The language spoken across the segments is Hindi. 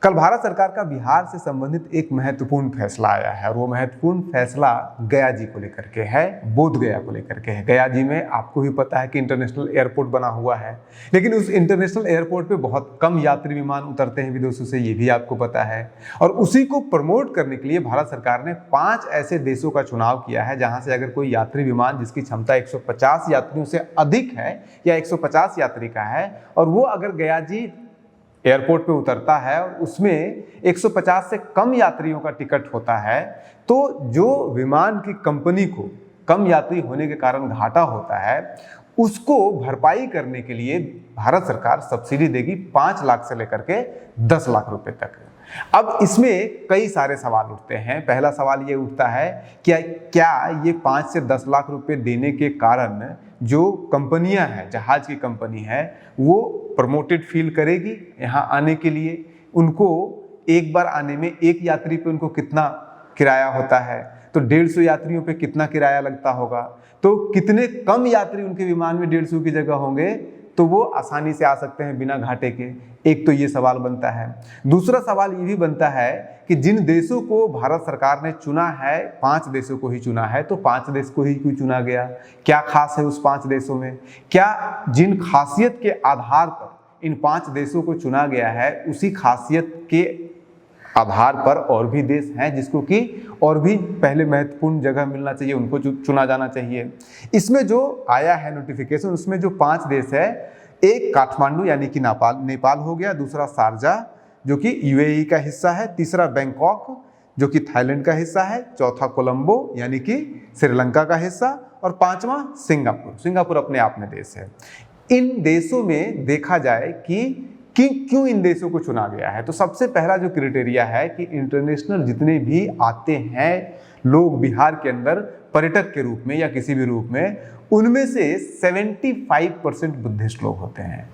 कल भारत सरकार का बिहार से संबंधित एक महत्वपूर्ण फैसला आया है और वो महत्वपूर्ण फैसला गया जी को लेकर के है, बोध गया को लेकर के है। गया जी में आपको भी पता है कि इंटरनेशनल एयरपोर्ट बना हुआ है, लेकिन उस इंटरनेशनल एयरपोर्ट पे बहुत कम यात्री विमान उतरते हैं विदेशों से, ये भी आपको पता है। और उसी को प्रमोट करने के लिए भारत सरकार ने 5 ऐसे देशों का चुनाव किया है जहाँ से अगर कोई यात्री विमान जिसकी क्षमता 150 यात्रियों से अधिक है या 150 यात्री का है और वो अगर गया जी एयरपोर्ट पे उतरता है और उसमें 150 से कम यात्रियों का टिकट होता है, तो जो विमान की कंपनी को कम यात्री होने के कारण घाटा होता है उसको भरपाई करने के लिए भारत सरकार सब्सिडी देगी 5 लाख से लेकर के 10 लाख रुपए तक। अब इसमें कई सारे सवाल उठते हैं। पहला सवाल ये उठता है कि क्या ये 5 से 10 लाख रुपए देने के कारण जो कंपनियां हैं, जहाज की कंपनी है, वो प्रमोटेड फील करेगी यहाँ आने के लिए? उनको एक बार आने में एक यात्री पे उनको कितना किराया होता है, तो 150 यात्रियों पे कितना किराया लगता होगा, तो कितने कम यात्री उनके विमान में 150 की जगह होंगे तो वो आसानी से आ सकते हैं बिना घाटे के। एक तो ये सवाल बनता है। दूसरा सवाल ये भी बनता है कि जिन देशों को भारत सरकार ने चुना है, 5 देशों को ही चुना है, तो 5 देश को ही क्यों चुना गया? क्या खास है उस 5 देशों में? क्या जिन खासियत के आधार पर इन 5 देशों को चुना गया है उसी खासियत के आधार पर और भी देश हैं जिसको कि और भी पहले महत्वपूर्ण जगह मिलना चाहिए, उनको चुना जाना चाहिए? इसमें जो आया है नोटिफिकेशन, उसमें जो 5 देश है, एक काठमांडू यानी कि नेपाल हो गया, दूसरा शारजाह जो कि यूएई का हिस्सा है, तीसरा बैंकॉक जो कि थाईलैंड का हिस्सा है, चौथा कोलंबो यानी कि श्रीलंका का हिस्सा, और 5वां सिंगापुर अपने आप में देश है। इन देशों में देखा जाए कि क्यों इन देशों को चुना गया है, तो सबसे पहला जो क्राइटेरिया है कि इंटरनेशनल जितने भी आते हैं लोग बिहार के अंदर पर्यटक के रूप में या किसी भी रूप में, उनमें से 75% बुद्धिस्ट लोग होते हैं।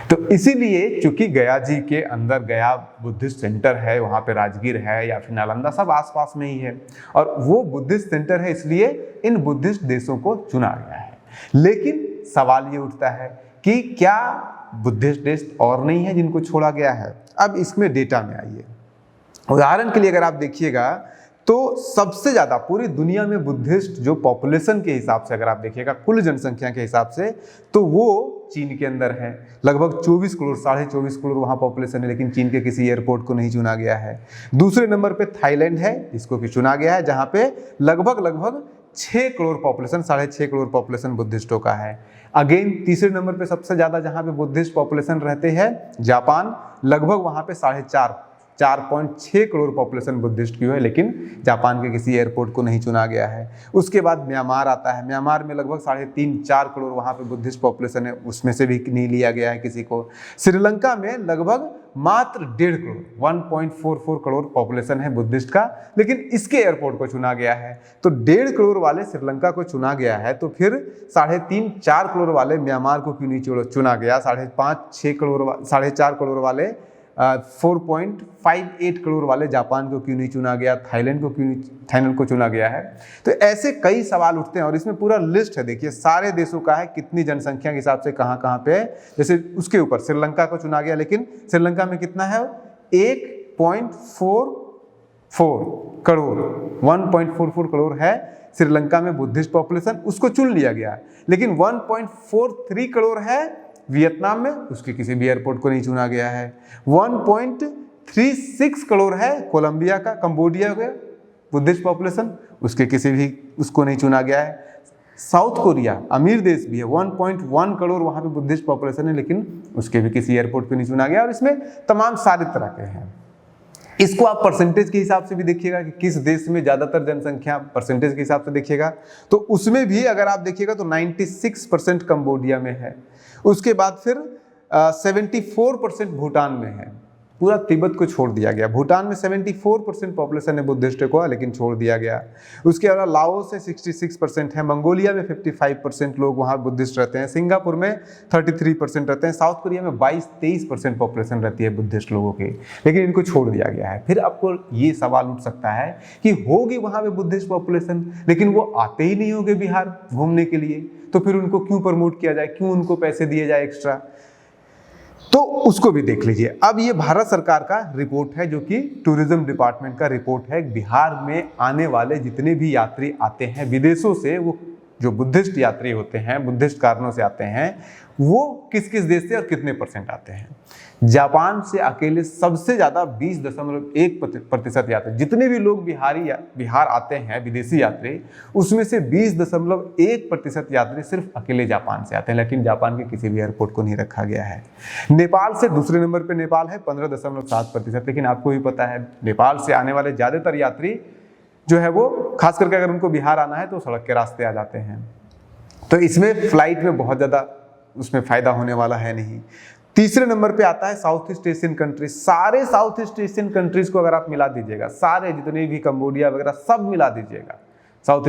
तो इसीलिए चूंकि गया जी के अंदर गया बुद्धिस्ट सेंटर है, वहाँ पे राजगीर है या फिर नालंदा, सब आसपास में ही है और वो बुद्धिस्ट सेंटर है, इसलिए इन बुद्धिस्ट देशों को चुना गया है। लेकिन सवाल ये उठता है कि क्या बुद्धिस्ट देश और नहीं है जिनको छोड़ा गया है? अब इसमें डेटा में आइए। उदाहरण के लिए अगर आप देखिएगा तो सबसे ज्यादा पूरी दुनिया में बुद्धिस्ट जो पॉपुलेशन के हिसाब से अगर आप देखिएगा, कुल जनसंख्या के हिसाब से, तो वो चीन के अंदर है। लगभग 24 करोड़, 24.5 करोड़ वहाँ पॉपुलेशन है, लेकिन चीन के किसी एयरपोर्ट को नहीं चुना गया है। दूसरे नंबर पे थाईलैंड है, जिसको कि चुना गया है, जहाँ पे लगभग 6 करोड़ पॉपुलेशन, 6.5 करोड़ पॉपुलेशन बुद्धिस्टों का है। अगेन तीसरे नंबर पे सबसे ज्यादा जहाँ पे बुद्धिस्ट पॉपुलेशन रहते हैं जापान, लगभग वहाँ पे 4.6 करोड़ पॉपुलेशन बुद्धिस्ट की है, लेकिन जापान के किसी एयरपोर्ट को नहीं चुना गया है। उसके बाद म्यांमार आता है, म्यांमार में लगभग 3.5-4 करोड़ वहाँ पे बुद्धिस्ट पॉपुलेशन है, उसमें से भी नहीं लिया गया है किसी को। श्रीलंका में लगभग मात्र 1.5 करोड़ 1.44 करोड़ पॉपुलेशन है बुद्धिस्ट का, लेकिन इसके एयरपोर्ट को चुना गया है। तो 1.5 करोड़ वाले श्रीलंका को चुना गया है, तो फिर 3.5-4 करोड़ वाले म्यांमार को क्यों नहीं चुना गया? 4.5 करोड़ वाले 4.58 करोड़ वाले जापान को क्यों नहीं चुना गया? थाईलैंड को चुना गया है? तो ऐसे कई सवाल उठते हैं और इसमें पूरा लिस्ट है, देखिए सारे देशों का है, कितनी जनसंख्या के हिसाब से कहाँ पे है। जैसे उसके ऊपर श्रीलंका को चुना गया, लेकिन श्रीलंका में कितना है? 1.44 करोड़ 1.44 करोड़ है श्रीलंका में बुद्धिस्ट पॉपुलेशन, उसको चुन लिया गया। लेकिन 1.43 करोड़ है वियतनाम में, उसके किसी भी एयरपोर्ट को नहीं चुना गया है। 1.36 करोड़ है कंबोडिया का बुद्धिस्ट पॉपुलेशन, उसको नहीं चुना गया है। साउथ कोरिया अमीर देश भी है, 1.1 करोड़ वहाँ पे बुद्धिस्ट पॉपुलेशन है, लेकिन उसके भी किसी एयरपोर्ट पे नहीं चुना गया। और इसमें तमाम सारे तरह के हैं। इसको आप परसेंटेज के हिसाब से भी देखिएगा कि किस देश में ज़्यादातर जनसंख्या, परसेंटेज के हिसाब से देखिएगा तो उसमें भी अगर आप देखिएगा तो 96% कंबोडिया में है। उसके बाद फिर 74% भूटान में है, पूरा तिब्बत को छोड़ दिया गया। भूटान में 74% पॉपुलेशन है बुद्धिस्ट को, लेकिन छोड़ दिया गया। उसके अलावा लाओस से 66% है, मंगोलिया में 55% लोग वहाँ बुद्धिस्ट रहते हैं, सिंगापुर में 33% रहते हैं, साउथ कोरिया में 22-23% पॉपुलेशन रहती है बुद्धिस्ट लोगों की, लेकिन इनको छोड़ दिया गया है। फिर आपको ये सवाल उठ सकता है कि होगी वहाँ पे बुद्धिस्ट पॉपुलेशन, लेकिन वो आते ही नहीं होंगे बिहार घूमने के लिए, तो फिर उनको क्यों प्रमोट किया जाए, क्यों उनको पैसे दिए जाए एक्स्ट्रा? तो उसको भी देख लीजिए। अब ये भारत सरकार का रिपोर्ट है, जो कि टूरिज्म डिपार्टमेंट का रिपोर्ट है। बिहार में आने वाले जितने भी यात्री आते हैं विदेशों से, वो जो बुद्धिस्ट यात्री होते हैं, बुद्धिस्ट कारणों से आते हैं, वो किस किस देश से और कितने परसेंट आते हैं। जापान से अकेले सबसे ज़्यादा 20.1% यात्री, जितने भी लोग बिहार आते हैं विदेशी यात्री, उसमें से 20.1% यात्री सिर्फ अकेले जापान से आते हैं। लेकिन जापान के किसी भी एयरपोर्ट को नहीं रखा गया है। नेपाल से दूसरे नंबर पे नेपाल है 15.7%। लेकिन आपको भी पता है नेपाल से आने वाले ज़्यादातर यात्री जो है वो, खास करके अगर उनको बिहार आना है तो सड़क के रास्ते आ जाते हैं, तो इसमें फ्लाइट में बहुत ज़्यादा उसमें फ़ायदा होने वाला है नहीं। तीसरे नंबर पे आता है साउथ ईस्ट एशियन कंट्रीज। सारे साउथ ईस्ट एशियन कंट्रीज को अगर आप मिला दीजिएगा, सारे जितने भी कंबोडिया वगैरह सब मिला दीजिएगा साउथ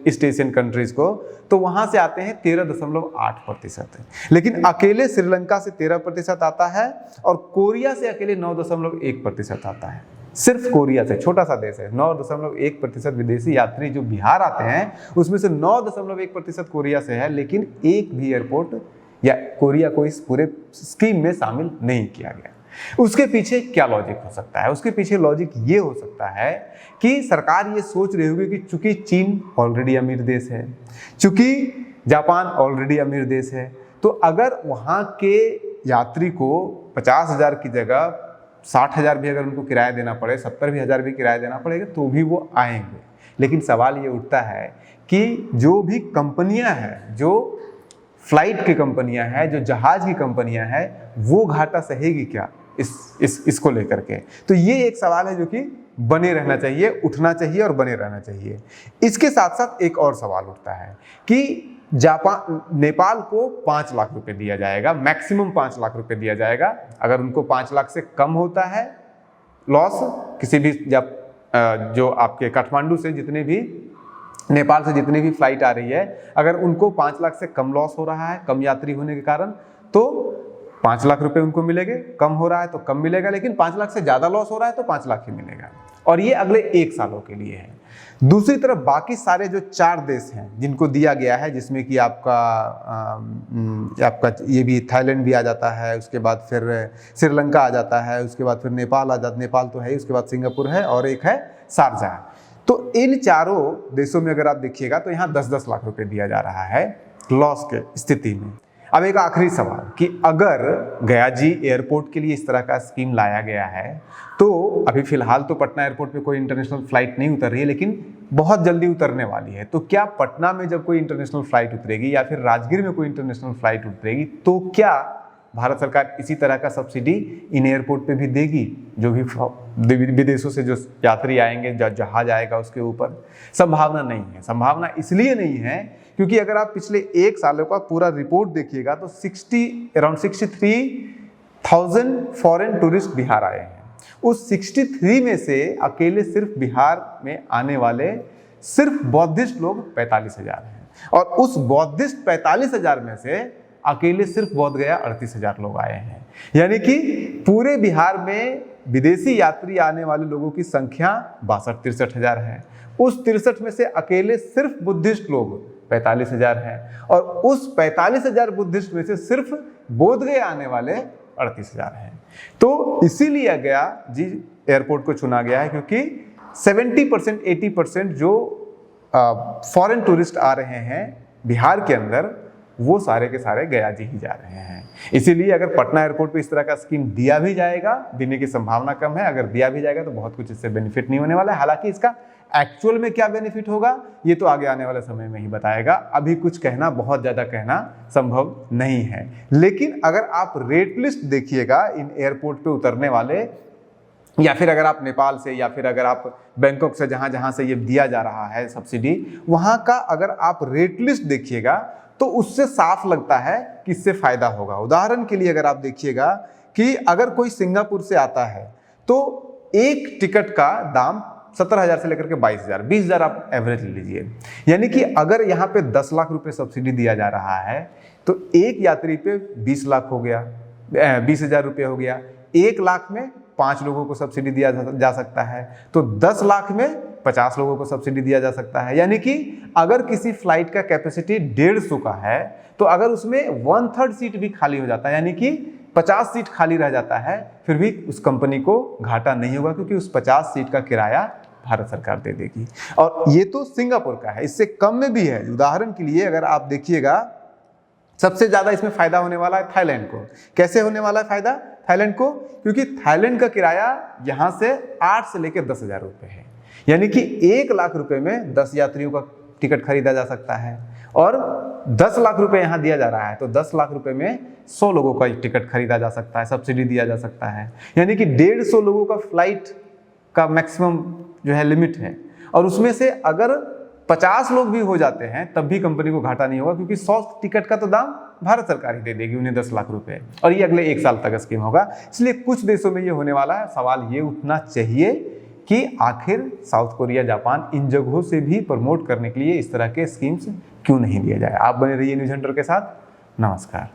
ईस्ट एशियन कंट्रीज को, तो वहां से आते हैं 13.8%। लेकिन अकेले श्रीलंका से 13% आता है और कोरिया से अकेले 9.1% आता है। सिर्फ कोरिया से, छोटा सा देश है, 9.1% विदेशी यात्री जो बिहार आते हैं, उसमें से 9.1% कोरिया से है। लेकिन एक भी एयरपोर्ट या कोरिया को इस पूरे स्कीम में शामिल नहीं किया गया। उसके पीछे क्या लॉजिक हो सकता है? उसके पीछे लॉजिक ये हो सकता है कि सरकार ये सोच रही होगी कि चूंकि चीन ऑलरेडी अमीर देश है, चूंकि जापान ऑलरेडी अमीर देश है, तो अगर वहाँ के यात्री को 50,000 की जगह 60,000 भी अगर उनको किराया देना पड़े, 70,000 भी किराया देना पड़ेगा, तो भी वो आएंगे। लेकिन सवाल ये उठता है कि जो भी कंपनियां हैं, जो फ्लाइट की कंपनियां हैं, जो जहाज की कंपनियां हैं, वो घाटा सहेगी क्या इसको लेकर के? तो ये एक सवाल है जो कि बने रहना चाहिए, उठना चाहिए और बने रहना चाहिए। इसके साथ साथ एक और सवाल उठता है कि नेपाल को 5 लाख रुपए दिया जाएगा, मैक्सिमम 5 लाख रुपए दिया जाएगा। अगर उनको 5 लाख से कम होता है लॉस, किसी भी जो आपके काठमांडू से जितने भी, नेपाल से जितनी भी फ्लाइट आ रही है, अगर उनको 5 लाख से कम लॉस हो रहा है, कम यात्री होने के कारण, तो 5 लाख रुपए उनको मिलेंगे। कम हो रहा है तो कम मिलेगा, लेकिन 5 लाख से ज़्यादा लॉस हो रहा है तो 5 लाख ही मिलेगा। और ये अगले 1 सालों के लिए है। दूसरी तरफ बाकी सारे जो 4 देश हैं जिनको दिया गया है, जिसमें कि आपका ये भी थाईलैंड भी आ जाता है, उसके बाद फिर श्रीलंका आ जाता है, उसके बाद फिर नेपाल आ जाता, नेपाल तो है ही, उसके बाद सिंगापुर है और एक है शारजाह। तो इन चारों देशों में अगर आप देखिएगा तो यहाँ 10-10 लाख रुपए दिया जा रहा है लॉस के स्थिति में। अब एक आखिरी सवाल कि अगर गया जी एयरपोर्ट के लिए इस तरह का स्कीम लाया गया है, तो अभी फिलहाल तो पटना एयरपोर्ट पे कोई इंटरनेशनल फ्लाइट नहीं उतर रही है, लेकिन बहुत जल्दी उतरने वाली है। तो क्या पटना में जब कोई इंटरनेशनल फ्लाइट उतरेगी या फिर राजगीर में कोई इंटरनेशनल फ्लाइट उतरेगी, तो क्या भारत सरकार इसी तरह का सब्सिडी इन एयरपोर्ट पे भी देगी? जो भी विदेशों से जो यात्री आएंगे, जहाज आएगा उसके ऊपर? संभावना नहीं है। संभावना इसलिए नहीं है क्योंकि अगर आप पिछले 1 सालों का पूरा रिपोर्ट देखिएगा तो अराउंड 63,000 फॉरेन टूरिस्ट बिहार आए हैं। उस 63 में से अकेले सिर्फ बिहार में आने वाले सिर्फ बौद्धिस्ट लोग 45,000 हैं, और उस बौद्धिस्ट 45,000 में से अकेले सिर्फ बोध गया 38,000 लोग आए हैं। यानी कि पूरे बिहार में विदेशी यात्री आने वाले लोगों की संख्या 62-63,000 है। उस 63 में से अकेले सिर्फ बुद्धिस्ट लोग 45,000 हैं, और उस 45,000 बुद्धिस्ट में से सिर्फ बोध गया आने वाले 38,000 हैं। तो इसीलिए गया जी एयरपोर्ट को चुना गया है, क्योंकि 70% 80% जो फॉरेन टूरिस्ट आ रहे हैं बिहार के अंदर, वो सारे के सारे गया जी ही जा रहे हैं। इसीलिए अगर पटना एयरपोर्ट पे इस तरह का स्कीम दिया भी जाएगा, देने की संभावना कम है, अगर दिया भी जाएगा तो बहुत कुछ इससे बेनिफिट नहीं होने वाला है। हालांकि इसका एक्चुअल में क्या बेनिफिट होगा ये तो आगे आने वाले समय में ही बताएगा। अभी कुछ कहना, बहुत ज़्यादा कहना संभव नहीं है। लेकिन अगर आप रेट लिस्ट देखिएगा इन एयरपोर्ट पे उतरने वाले, या फिर अगर आप नेपाल से, या फिर अगर आप बैंकॉक से, जहाँ जहाँ से ये दिया जा रहा है सब्सिडी, वहाँ का अगर आप रेट लिस्ट देखिएगा तो उससे साफ लगता है कि इससे फायदा होगा। उदाहरण के लिए अगर आप देखिएगा कि अगर कोई सिंगापुर से आता है तो एक टिकट का दाम 17,000 से लेकर के 22,000, 20,000 आप एवरेज ले लीजिए। यानी कि अगर यहाँ पे 10 लाख रुपए सब्सिडी दिया जा रहा है तो एक यात्री पे 20 लाख हो गया, 20,000 रुपये हो गया। 1 लाख में 5 लोगों को सब्सिडी दिया जा सकता है, तो 10 लाख में 50 लोगों को सब्सिडी दिया जा सकता है। यानी कि अगर किसी फ्लाइट का कैपेसिटी 150 का है, तो अगर उसमें 1/3 सीट भी खाली हो जाता है, यानी कि 50 सीट खाली रह जाता है, फिर भी उस कंपनी को घाटा नहीं होगा, क्योंकि उस 50 सीट का किराया भारत सरकार दे देगी। और ये तो सिंगापुर का है, इससे कम में भी है। उदाहरण के लिए अगर आप देखिएगा, सबसे ज्यादा इसमें फायदा होने वाला है थाईलैंड को। कैसे होने वाला है फायदा थाईलैंड को? क्योंकि थाईलैंड का किराया यहां से 8 से लेकर 10,000 रुपए है, यानी कि 1 लाख रुपए में 10 यात्रियों का टिकट खरीदा जा सकता है। और 10 लाख रुपए यहाँ दिया जा रहा है, तो 10 लाख रुपए में 100 लोगों का टिकट खरीदा जा सकता है, सब्सिडी दिया जा सकता है। यानी कि 150 लोगों का फ्लाइट का मैक्सिमम जो है लिमिट है, और उसमें से अगर 50 लोग भी हो जाते हैं तब भी कंपनी को घाटा नहीं होगा, क्योंकि 100 टिकट का तो दाम भारत सरकार ही दे देगी उन्हें 10 लाख रुपए, और ये अगले 1 साल तक स्कीम होगा। इसलिए कुछ देशों में ये होने वाला है। सवाल ये उठना चाहिए कि आखिर साउथ कोरिया, जापान इन जगहों से भी प्रमोट करने के लिए इस तरह के स्कीम्स क्यों नहीं दिए जाए। आप बने रहिए न्यूज़ हंटर के साथ। नमस्कार।